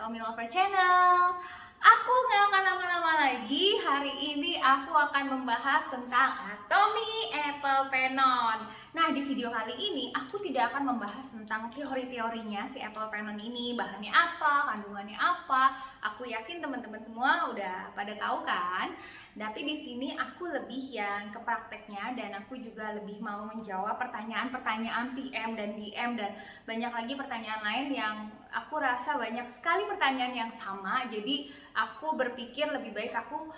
Atomy Lover Channel. Aku nggak akan lama-lama lagi. Hari ini aku akan membahas tentang Atomy Apple Pennant. Nah, di video kali ini aku tidak akan membahas tentang teori-teorinya si Apple Pennant ini, bahannya apa, kandungannya apa. Aku yakin teman-teman semua udah pada tahu kan? Tapi di sini aku lebih yang ke prakteknya, dan aku juga lebih mau menjawab pertanyaan-pertanyaan PM dan DM, dan banyak lagi pertanyaan lain yang aku rasa banyak sekali pertanyaan yang sama. Jadi aku berpikir lebih baik aku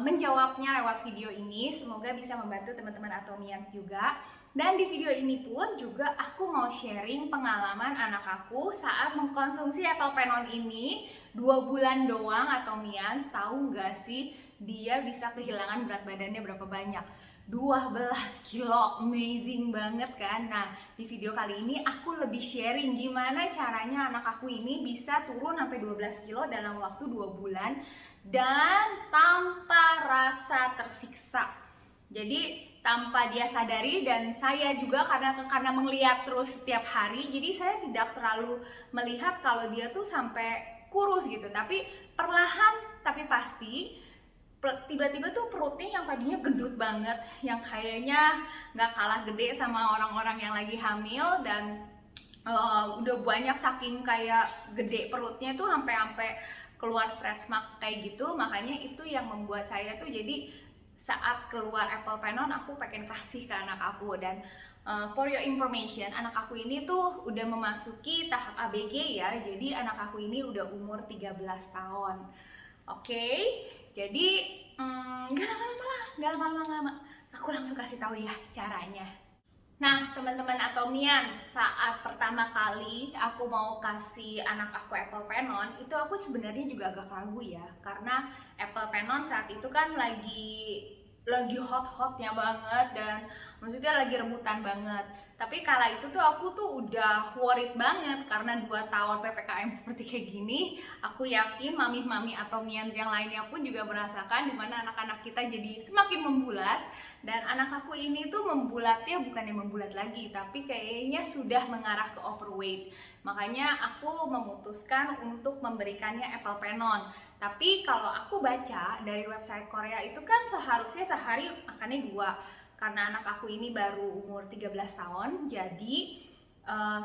menjawabnya lewat video ini. Semoga bisa membantu teman-teman Atomians juga. Dan di video ini pun juga aku mau sharing pengalaman anak aku saat mengkonsumsi Apple Pennant ini 2 bulan doang. Atomians, tahu nggak sih dia bisa kehilangan berat badannya berapa banyak? 12 kilo, amazing banget kan? Nah, di video kali ini aku lebih sharing gimana caranya anak aku ini bisa turun sampai 12 kilo dalam waktu 2 bulan dan tanpa rasa tersiksa. Jadi tanpa dia sadari, dan saya juga karena melihat terus setiap hari, jadi saya tidak terlalu melihat kalau dia tuh sampai kurus gitu, tapi perlahan tapi pasti tiba-tiba tuh perutnya yang tadinya gendut banget, yang kayaknya nggak kalah gede sama orang-orang yang lagi hamil, dan udah banyak, saking kayak gede perutnya tuh sampai keluar stretch mark kayak gitu. Makanya itu yang membuat saya tuh jadi saat keluar Apple Pennant aku pengen kasih ke anak aku. Dan for your information, anak aku ini tuh udah memasuki tahap ABG ya. Jadi anak aku ini udah umur 13 tahun. Oke, jadi nggak lama-lama, aku langsung kasih tahu ya caranya. Nah, teman-teman Atomian, saat pertama kali aku mau kasih anak aku Apple Pennant, itu aku sebenarnya juga agak ragu ya, karena Apple Pennant saat itu kan lagi hot-hotnya banget, dan maksudnya lagi rebutan banget. Tapi kala itu tuh aku tuh udah worried banget karena 2 tahun PPKM seperti kayak gini. Aku yakin mami-mami Atomians yang lainnya pun juga merasakan dimana anak-anak kita jadi semakin membulat. Dan anak aku ini tuh membulatnya bukannya membulat lagi, tapi kayaknya sudah mengarah ke overweight. Makanya aku memutuskan untuk memberikannya Apple Pennant. Tapi kalau aku baca dari website Korea itu kan seharusnya sehari makannya 2. Karena anak aku ini baru umur 13 tahun, jadi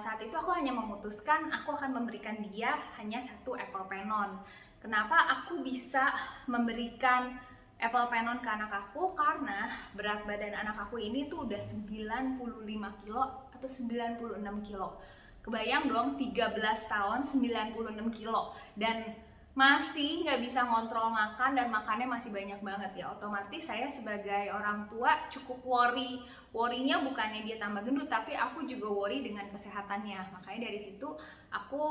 saat itu aku hanya memutuskan aku akan memberikan dia hanya 1 Apple Pennant. Kenapa aku bisa memberikan Apple Pennant ke anak aku? Karena berat badan anak aku ini tuh udah 95 kilo atau 96 kilo. Kebayang dong, 13 tahun 96 kilo, dan masih nggak bisa ngontrol makan, dan makannya masih banyak banget ya. Otomatis saya sebagai orang tua cukup worry-nya bukannya dia tambah gendut, tapi aku juga worry dengan kesehatannya. Makanya dari situ aku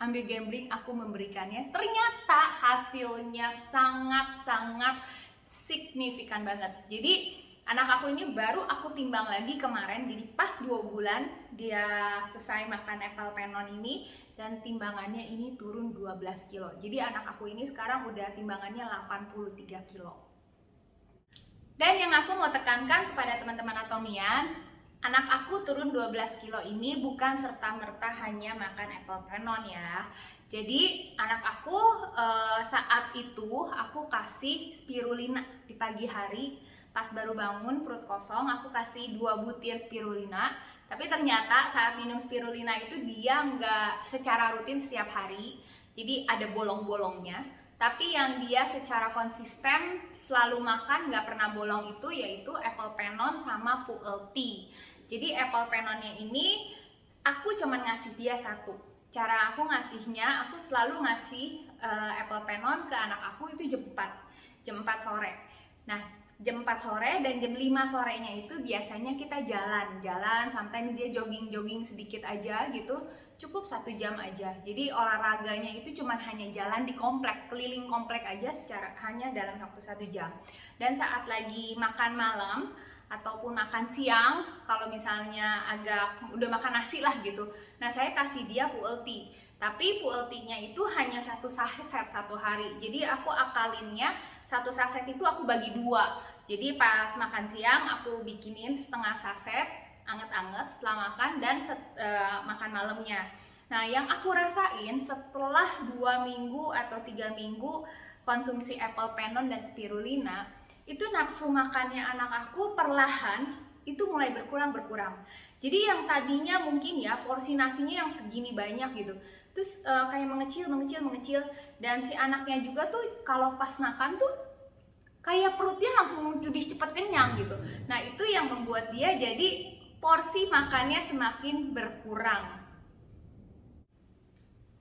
ambil gambling, aku memberikannya. Ternyata hasilnya sangat-sangat signifikan banget. Jadi anak aku ini baru aku timbang lagi kemarin, jadi pas 2 bulan dia selesai makan Apple Pennant ini, dan timbangannya ini turun 12 kilo. Jadi anak aku ini sekarang udah timbangannya 83 kilo. Dan yang aku mau tekankan kepada teman-teman Atomians, anak aku turun 12 kilo ini bukan serta-merta hanya makan Apple Pennant ya. Jadi anak aku saat itu aku kasih spirulina di pagi hari. Pas baru bangun perut kosong, aku kasih 2 butir spirulina. Tapi ternyata saat minum spirulina itu dia nggak secara rutin setiap hari, jadi ada bolong-bolongnya. Tapi yang dia secara konsisten selalu makan, nggak pernah bolong, itu yaitu Apple Pennant sama Pu'er tea. Jadi Apple Pennantnya ini aku cuman ngasih dia 1. Cara aku ngasihnya, aku selalu ngasih Apple Pennant ke anak aku itu jam 4 sore. Nah, jam 4 sore dan jam 5 sorenya itu biasanya kita jalan santai nih, dia jogging sedikit aja gitu, cukup 1 jam aja. Jadi olahraganya itu cuman hanya jalan di komplek, keliling komplek aja hanya dalam waktu 1 jam. Dan saat lagi makan malam ataupun makan siang, kalau misalnya agak udah makan nasi lah gitu, nah saya kasih dia Pu'er tea. Tapi Pu'er tea-nya itu hanya 1 saset 1 hari. Jadi aku akalinnya 1 saset itu aku bagi 2. Jadi pas makan siang aku bikinin setengah saset anget-anget setelah makan, dan makan malamnya. Nah, yang aku rasain setelah 2 minggu atau 3 minggu konsumsi apple penon dan spirulina, itu nafsu makannya anak aku perlahan itu mulai berkurang. Jadi yang tadinya mungkin ya porsi nasinya yang segini banyak gitu, terus kayak mengecil, dan si anaknya juga tuh kalau pas makan tuh kayak perutnya langsung lebih cepat kenyang gitu. Nah, itu yang membuat dia jadi porsi makannya semakin berkurang.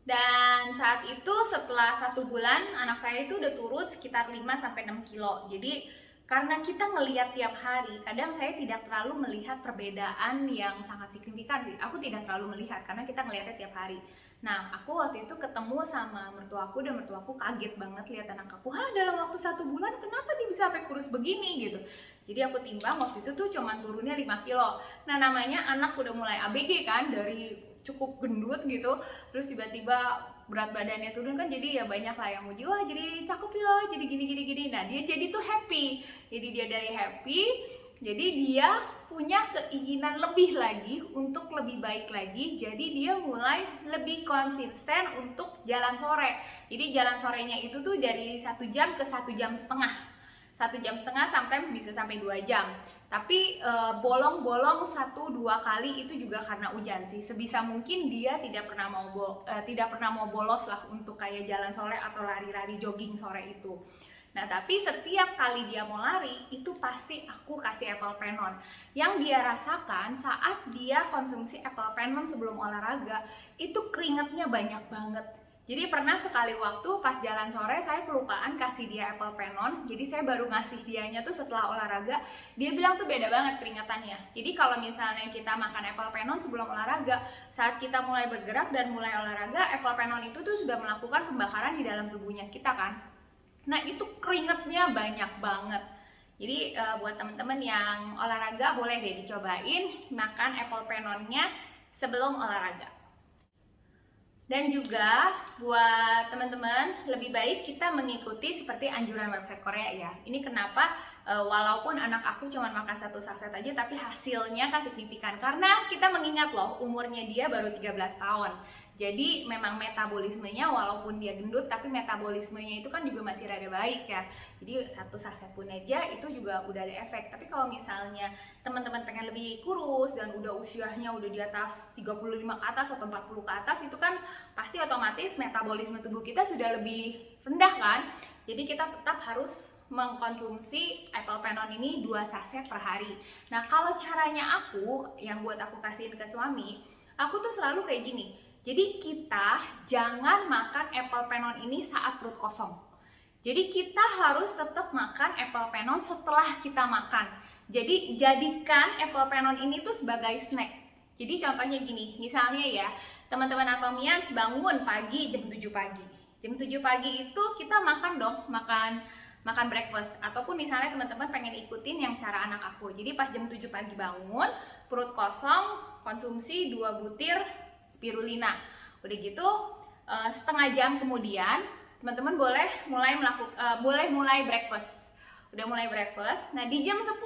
Dan saat itu setelah 1 bulan anak saya itu udah turun sekitar 5-6 kilo. Jadi karena kita ngelihat tiap hari, kadang saya tidak terlalu melihat perbedaan yang sangat signifikan sih. Aku tidak terlalu melihat karena kita ngelihatnya tiap hari. Nah, aku waktu itu ketemu sama mertuaku dan mertuaku kaget banget lihat anak aku. Hah, dalam waktu 1 bulan kenapa dia bisa sampai kurus begini gitu. Jadi aku timbang waktu itu tuh cuma turunnya 5 kilo. Nah, namanya anak udah mulai ABG kan, dari cukup gendut gitu, terus tiba-tiba berat badannya turun kan, jadi ya banyak lah yang muji, wah jadi cakep ya, jadi gini. Nah, dia jadi tuh happy. Jadi dia dari happy, jadi dia punya keinginan lebih lagi untuk lebih baik lagi. Jadi dia mulai lebih konsisten untuk jalan sore. Jadi jalan sorenya itu tuh dari 1 jam ke 1,5 jam. 1,5 jam sampai bisa sampai 2 jam. Tapi bolong-bolong 1-2 kali itu juga karena hujan sih. Sebisa mungkin dia tidak pernah mau bolos lah untuk kayak jalan sore atau lari-lari jogging sore itu. Nah, tapi setiap kali dia mau lari itu pasti aku kasih apple penon. Yang dia rasakan saat dia konsumsi apple penon sebelum olahraga itu keringetnya banyak banget. Jadi pernah sekali waktu pas jalan sore saya kelupaan kasih dia apple penon. Jadi saya baru ngasih dianya tuh setelah olahraga. Dia bilang tuh beda banget keringetannya. Jadi kalau misalnya kita makan apple penon sebelum olahraga, saat kita mulai bergerak dan mulai olahraga, apple penon itu tuh sudah melakukan pembakaran di dalam tubuhnya kita kan. Nah, itu keringetnya banyak banget. Jadi buat teman-teman yang olahraga boleh deh dicobain makan apple penonnya sebelum olahraga. Dan juga buat teman-teman lebih baik kita mengikuti seperti anjuran website Korea ya. Ini kenapa walaupun anak aku cuma makan 1 saset aja tapi hasilnya kan signifikan. Karena kita mengingat loh umurnya dia baru 13 tahun. Jadi memang metabolismenya walaupun dia gendut tapi metabolismenya itu kan juga masih rada baik ya. Jadi 1 saset pun aja itu juga udah ada efek. Tapi kalau misalnya teman-teman pengen lebih kurus dan udah usianya udah di atas 35 ke atas atau 40 ke atas, itu kan pasti otomatis metabolisme tubuh kita sudah lebih rendah kan. Jadi kita tetap harus mengkonsumsi apple penon ini 2 saset per hari. Nah, kalau caranya aku yang buat aku kasihin ke suami, aku tuh selalu kayak gini. Jadi kita jangan makan apple penon ini saat perut kosong. Jadi kita harus tetap makan apple penon setelah kita makan. Jadi jadikan apple penon ini tuh sebagai snack. Jadi contohnya gini, misalnya ya, teman-teman atomians bangun pagi jam 7 pagi. Jam 7 pagi itu kita makan dong, makan breakfast. Ataupun misalnya teman-teman pengen ikutin yang cara anak aku. Jadi pas jam 7 pagi bangun, perut kosong, konsumsi 2 butir spirulina. Udah gitu setengah jam kemudian teman-teman boleh mulai breakfast. Udah mulai breakfast. Nah, di jam 10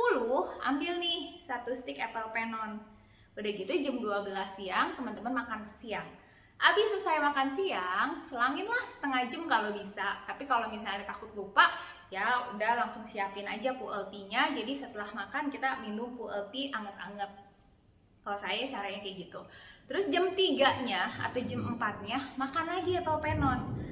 ambil nih 1 stick apple penon. Udah gitu jam 12 siang teman-teman makan siang. Abis selesai makan siang, selanginlah setengah jam kalau bisa. Tapi kalau misalnya takut lupa, ya udah langsung siapin aja PULT-nya. Jadi setelah makan kita minum PULT anget-anget. Kalau saya caranya kayak gitu. Terus jam 3-nya atau jam 4-nya makan lagi apple penon.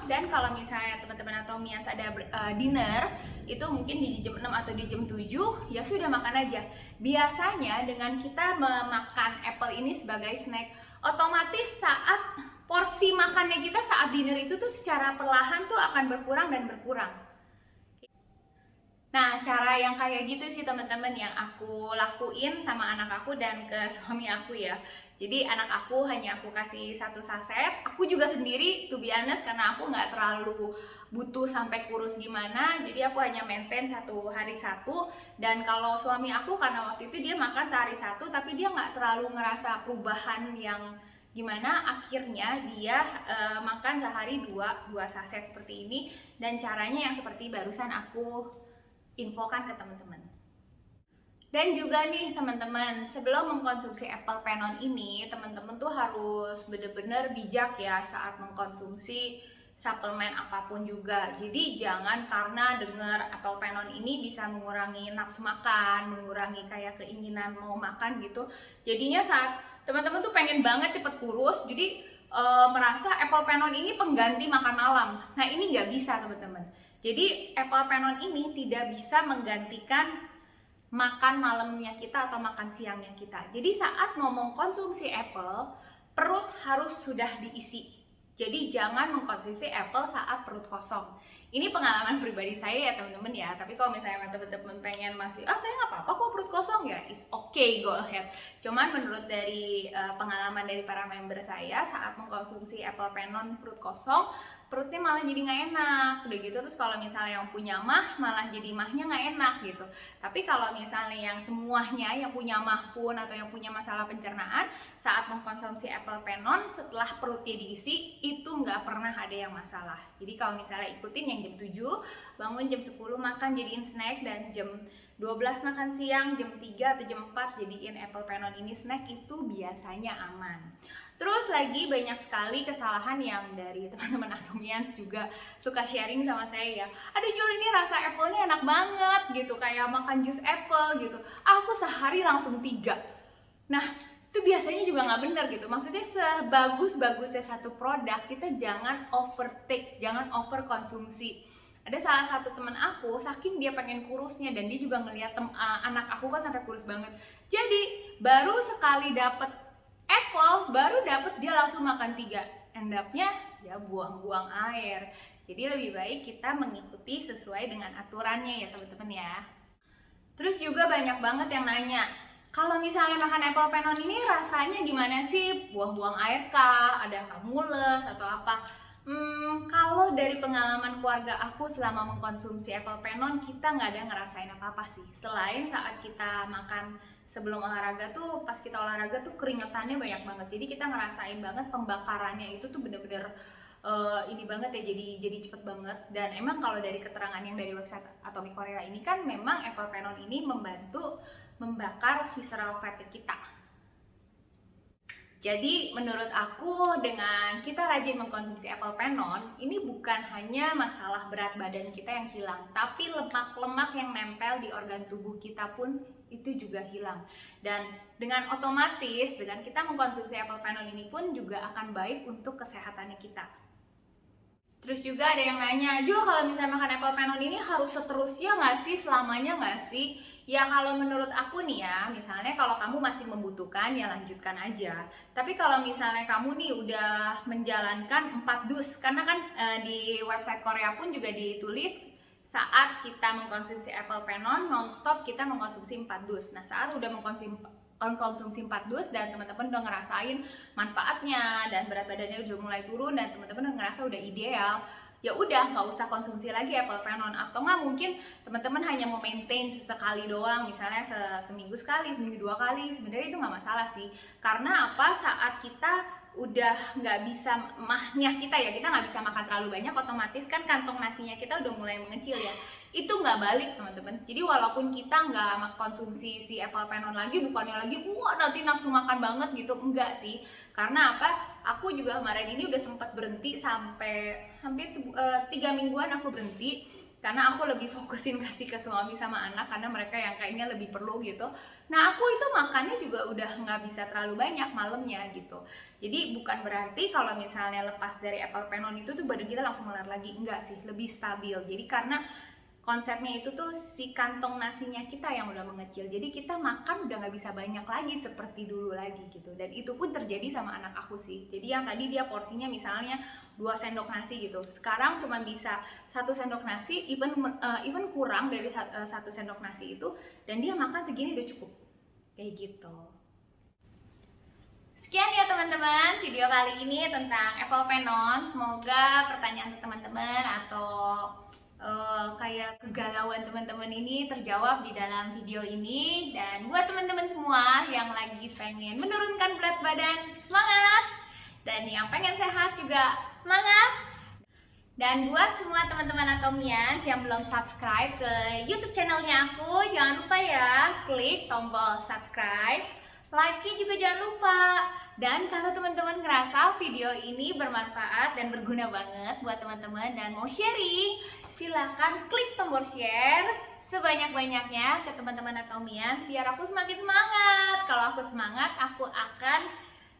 Dan kalau misalnya teman-teman atomians ada dinner, itu mungkin di jam 6 atau di jam 7, ya sudah makan aja. Biasanya dengan kita memakan apple ini sebagai snack, otomatis saat porsi makannya kita saat dinner itu tuh secara perlahan tuh akan berkurang. Nah, cara yang kayak gitu sih teman-teman yang aku lakuin sama anak aku dan ke suami aku ya. Jadi anak aku hanya aku kasih 1 saset. Aku juga sendiri, to be honest, karena aku nggak terlalu butuh sampai kurus gimana. Jadi aku hanya maintain 1 hari 1. Dan kalau suami aku karena waktu itu dia makan sehari 1, tapi dia nggak terlalu ngerasa perubahan yang gimana, akhirnya dia makan sehari 2 saset seperti ini. Dan caranya yang seperti barusan aku infokan ke teman-teman. Dan juga nih teman-teman, sebelum mengkonsumsi apple penon ini, teman-teman tuh harus bener-bener bijak ya saat mengkonsumsi suplemen apapun juga. Jadi jangan karena dengar apple penon ini bisa mengurangi nafsu makan, mengurangi kayak keinginan mau makan gitu. Jadinya saat teman-teman tuh pengen banget cepet kurus, jadi merasa apple penon ini pengganti makan malam. Nah ini nggak bisa teman-teman. Jadi apple penon ini tidak bisa menggantikan makan malamnya kita atau makan siangnya kita. Jadi saat mau mengkonsumsi apple, perut harus sudah diisi. Jadi jangan mengkonsumsi apple saat perut kosong. Ini pengalaman pribadi saya ya teman-teman ya. Tapi kalau misalnya teman-teman pengen masih, saya nggak apa-apa kok perut kosong ya, is okay, go ahead. Cuman menurut dari pengalaman dari para member saya saat mengkonsumsi apple penon perut kosong, perutnya malah jadi nggak enak, udah gitu. Terus kalau misalnya yang punya mah malah jadi mahnya nggak enak gitu. Tapi kalau misalnya yang semuanya yang punya mah pun atau yang punya masalah pencernaan saat mengkonsumsi apple penon setelah perutnya diisi itu nggak pernah ada yang masalah. Jadi kalau misalnya ikutin yang jam 7 bangun jam 10 makan jadiin snack, dan jam 12 makan siang, jam 3 atau jam 4 jadiin apple penon ini snack, itu biasanya aman. Terus lagi banyak sekali kesalahan yang dari teman-teman Atomians juga suka sharing sama saya ya. Aduh Jul, ini rasa apple-nya enak banget gitu, kayak makan jus apple gitu. Aku sehari langsung 3. Nah itu biasanya juga nggak benar gitu. Maksudnya sebagus-bagusnya satu produk, kita jangan overtake, jangan overkonsumsi. Ada salah satu teman aku, saking dia pengen kurusnya dan dia juga ngeliat anak aku kan sampai kurus banget. Jadi baru sekali dapet apple, baru dapet dia langsung makan 3. End up-nya ya buang-buang air. Jadi lebih baik kita mengikuti sesuai dengan aturannya ya teman-teman ya. Terus juga banyak banget yang nanya, kalau misalnya makan apple penon ini rasanya gimana sih? Buang-buang air kah? Adakah mules atau apa? Kalau dari pengalaman keluarga aku selama mengkonsumsi apple penon, kita nggak ada ngerasain apa-apa sih. Selain saat kita makan sebelum olahraga tuh, pas kita olahraga tuh keringetannya banyak banget. Jadi kita ngerasain banget pembakarannya itu tuh bener-bener ini banget ya, jadi cepet banget. Dan emang kalau dari keterangan yang dari website Atomic Korea ini kan memang apple penon ini membantu membakar visceral fatigue kita. Jadi menurut aku dengan kita rajin mengkonsumsi apple penon, ini bukan hanya masalah berat badan kita yang hilang, tapi lemak-lemak yang nempel di organ tubuh kita pun itu juga hilang. Dan dengan otomatis dengan kita mengkonsumsi apple penon ini pun juga akan baik untuk kesehatannya kita. Terus juga ada yang nanya, Jo kalau misalnya makan apple penon ini harus seterusnya nggak sih, selamanya nggak sih? Ya kalau menurut aku nih ya, misalnya kalau kamu masih membutuhkan ya lanjutkan aja. Tapi kalau misalnya kamu nih udah menjalankan 4 dus, karena kan di website Korea pun juga ditulis saat kita mengkonsumsi apple penon non-stop kita mengkonsumsi 4 dus. Nah saat udah mengkonsumsi 4 dus dan teman-teman udah ngerasain manfaatnya dan berat badannya udah mulai turun dan teman-teman udah ngerasa udah ideal, ya udah nggak usah konsumsi lagi apple penon. Atau nggak mungkin teman-teman hanya mau maintain sesekali doang, misalnya seminggu sekali, seminggu 2 kali, sebenarnya itu nggak masalah sih. Karena apa, saat kita udah nggak bisa mahnya kita ya, kita nggak bisa makan terlalu banyak, otomatis kan kantong nasinya kita udah mulai mengecil ya, itu nggak balik teman-teman. Jadi walaupun kita nggak konsumsi si apple penon lagi, bukannya lagi wah nanti nafsu makan banget gitu, enggak sih. Karena apa, aku juga kemarin ini udah sempat berhenti sampai hampir 3 mingguan aku berhenti, karena aku lebih fokusin kasih ke suami sama anak karena mereka yang kayaknya lebih perlu gitu. Nah aku itu makannya juga udah nggak bisa terlalu banyak malamnya gitu. Jadi bukan berarti kalau misalnya lepas dari apple penon itu tuh badan kita langsung melar lagi, enggak sih, lebih stabil. Jadi karena konsepnya itu tuh si kantong nasinya kita yang udah mengecil, jadi kita makan udah nggak bisa banyak lagi seperti dulu lagi gitu. Dan itu pun terjadi sama anak aku sih. Jadi yang tadi dia porsinya misalnya 2 sendok nasi gitu, sekarang cuma bisa 1 sendok nasi, even kurang dari 1 sendok nasi itu, dan dia makan segini udah cukup kayak gitu. Sekian ya teman-teman video kali ini tentang apple penon. Semoga pertanyaan teman-teman atau kayak kegalauan teman-teman ini terjawab di dalam video ini. Dan buat teman-teman semua yang lagi pengen menurunkan berat badan, semangat! Dan yang pengen sehat juga semangat! Dan buat semua teman-teman Atomians yang belum subscribe ke YouTube channelnya aku, jangan lupa ya klik tombol subscribe, like-nya juga jangan lupa. Dan kalau teman-teman ngerasa video ini bermanfaat dan berguna banget buat teman-teman dan mau sharing, silakan klik tombol share sebanyak-banyaknya ke teman-teman Atomians biar aku semakin semangat. Kalau aku semangat, aku akan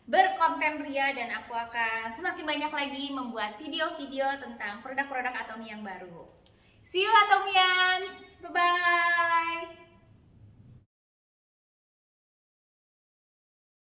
berkonten ria dan aku akan semakin banyak lagi membuat video-video tentang produk-produk Atomi yang baru. See you Atomians, bye-bye.